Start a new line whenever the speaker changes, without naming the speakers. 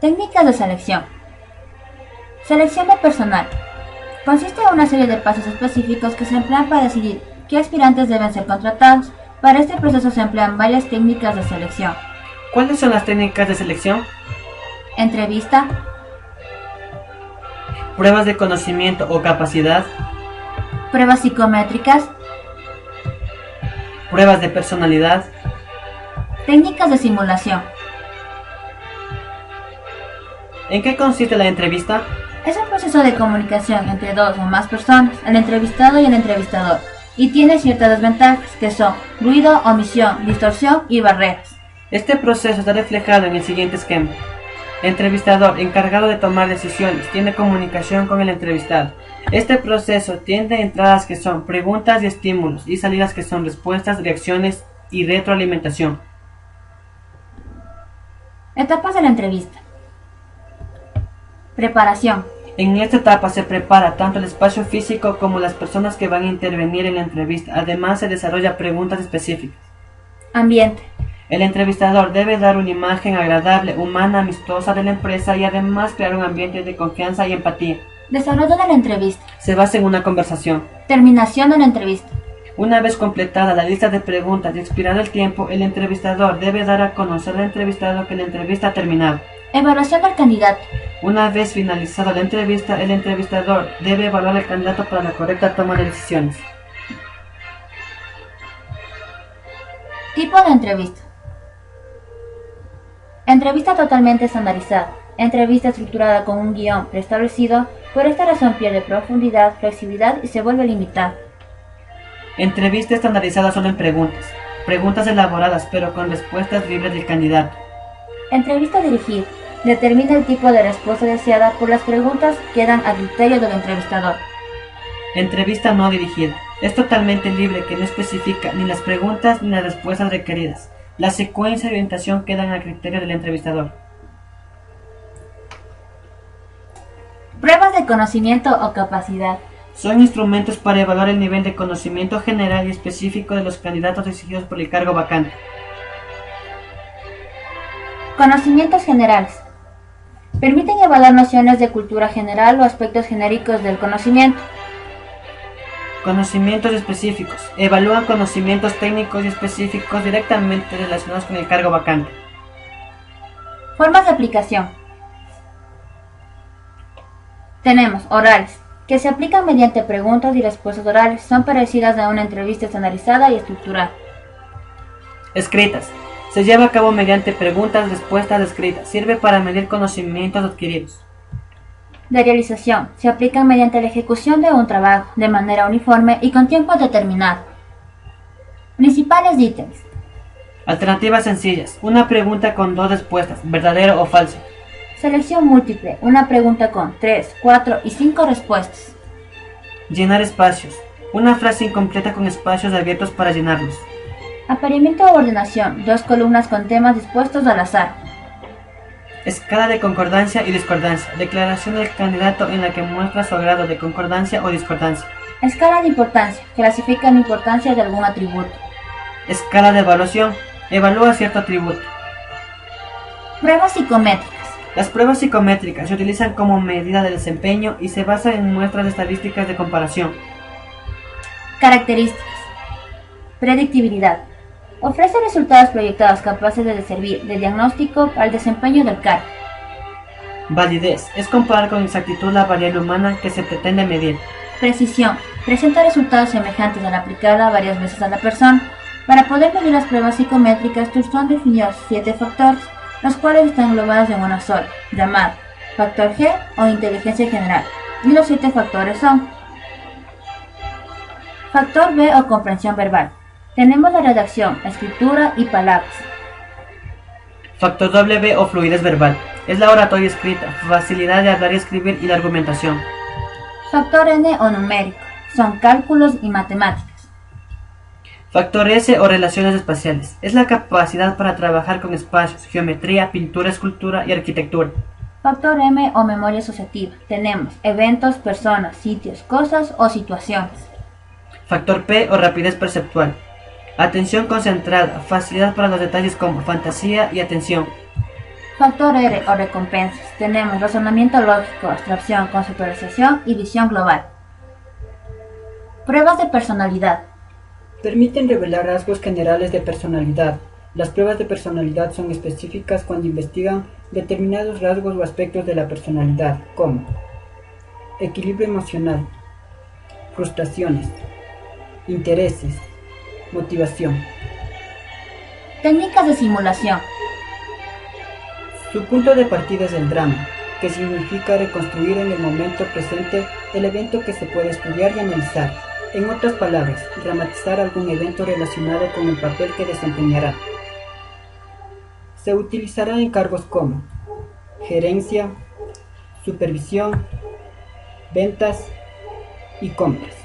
Técnicas de selección. Selección de personal. Consiste en una serie de pasos específicos que se emplean para decidir qué aspirantes deben ser contratados. Para este proceso se emplean varias técnicas de selección.
¿Cuáles son las técnicas de selección?
Entrevista,
Pruebas de conocimiento o capacidad,
pruebas psicométricas,
pruebas de personalidad.
técnicas de simulación.
¿En qué consiste la entrevista?
Es un proceso de comunicación entre dos o más personas, el entrevistado y el entrevistador, y tiene ciertas desventajas que son ruido, omisión, distorsión y barreras.
Este proceso está reflejado en el siguiente esquema. Entrevistador, encargado de tomar decisiones, tiene comunicación con el entrevistado. Este proceso tiene entradas que son preguntas y estímulos y salidas que son respuestas, reacciones y retroalimentación.
Etapas de la entrevista. Preparación.
En esta etapa se prepara tanto el espacio físico como las personas que van a intervenir en la entrevista. Además se desarrolla preguntas específicas.
Ambiente.
El entrevistador debe dar una imagen agradable, humana, amistosa de la empresa y además crear un ambiente de confianza y empatía.
Desarrollo de la entrevista.
Se basa en una conversación.
Terminación de la entrevista.
Una vez completada la lista de preguntas y expirado el tiempo, el entrevistador debe dar a conocer al entrevistado que la entrevista ha terminado.
Evaluación del candidato.
Una vez finalizada la entrevista, el entrevistador debe evaluar al candidato para la correcta toma de decisiones.
Tipo de entrevista. Entrevista totalmente estandarizada. Entrevista estructurada con un guión preestablecido. Por esta razón pierde profundidad, flexibilidad y se vuelve limitada.
Entrevista estandarizada solo en preguntas. Preguntas elaboradas pero con respuestas libres del candidato.
Entrevista dirigida. Determina el tipo de respuesta deseada por las preguntas que quedan a criterio del entrevistador.
Entrevista no dirigida. Es totalmente libre que no especifica ni las preguntas ni las respuestas requeridas. La secuencia y orientación quedan a criterio del entrevistador.
Pruebas de conocimiento o capacidad.
Son instrumentos para evaluar el nivel de conocimiento general y específico de los candidatos exigidos por el cargo vacante.
Conocimientos generales. Permiten evaluar nociones de cultura general o aspectos genéricos del conocimiento.
Conocimientos específicos. Evalúan conocimientos técnicos y específicos directamente relacionados con el cargo vacante.
Formas de aplicación. Tenemos orales, que se aplican mediante preguntas y respuestas orales. Son parecidas a una entrevista estandarizada y estructurada.
Escritas. Se lleva a cabo mediante preguntas, respuestas escritas. Sirve para medir conocimientos adquiridos.
De realización. Se aplican mediante la ejecución de un trabajo, de manera uniforme y con tiempo determinado. Principales ítems.
Alternativas sencillas. Una pregunta con dos respuestas, verdadero o falso.
Selección múltiple. Una pregunta con 3, 4 y 5 respuestas.
Llenar espacios. Una frase incompleta con espacios abiertos para llenarlos.
Apareamiento o ordenación. 2 columnas con temas dispuestos al azar.
Escala de concordancia y discordancia. Declaración del candidato en la que muestra su grado de concordancia o discordancia.
Escala de importancia. Clasifica la importancia de algún atributo.
Escala de evaluación. Evalúa cierto atributo.
Pruebas psicométricas.
Las pruebas psicométricas se utilizan como medida de desempeño y se basan en muestras estadísticas de comparación.
Características. Predictibilidad. Ofrece resultados proyectados capaces de servir de diagnóstico al desempeño del cargo.
Validez. Es comparar con exactitud la variable humana que se pretende medir.
Precisión. Presenta resultados semejantes al aplicarla varias veces a la persona. Para poder medir las pruebas psicométricas, Thurston definió 7 factores, los cuales están englobados en una sola, llamada factor G o inteligencia general. Y los 7 factores son: factor B o comprensión verbal. Tenemos la redacción, escritura y palabras.
Factor W o fluidez verbal. Es la oratoria escrita, facilidad de hablar y escribir y la argumentación.
Factor N o numérico. Son cálculos y matemáticas.
Factor S o relaciones espaciales. Es la capacidad para trabajar con espacios, geometría, pintura, escultura y arquitectura.
Factor M o memoria asociativa. Tenemos eventos, personas, sitios, cosas o situaciones.
Factor P o rapidez perceptual. Atención concentrada, facilidad para los detalles como fantasía y atención.
Factor R o recompensas. Tenemos razonamiento lógico, abstracción, conceptualización y visión global. Pruebas de personalidad.
Permiten revelar rasgos generales de personalidad. Las pruebas de personalidad son específicas cuando investigan determinados rasgos o aspectos de la personalidad, como equilibrio emocional, frustraciones, intereses, motivación.
Técnicas de simulación.
Su punto de partida es el drama, que significa reconstruir en el momento presente el evento que se puede estudiar y analizar. En otras palabras, dramatizar algún evento relacionado con el papel que desempeñará. Se utilizará en cargos como gerencia, supervisión, ventas y compras.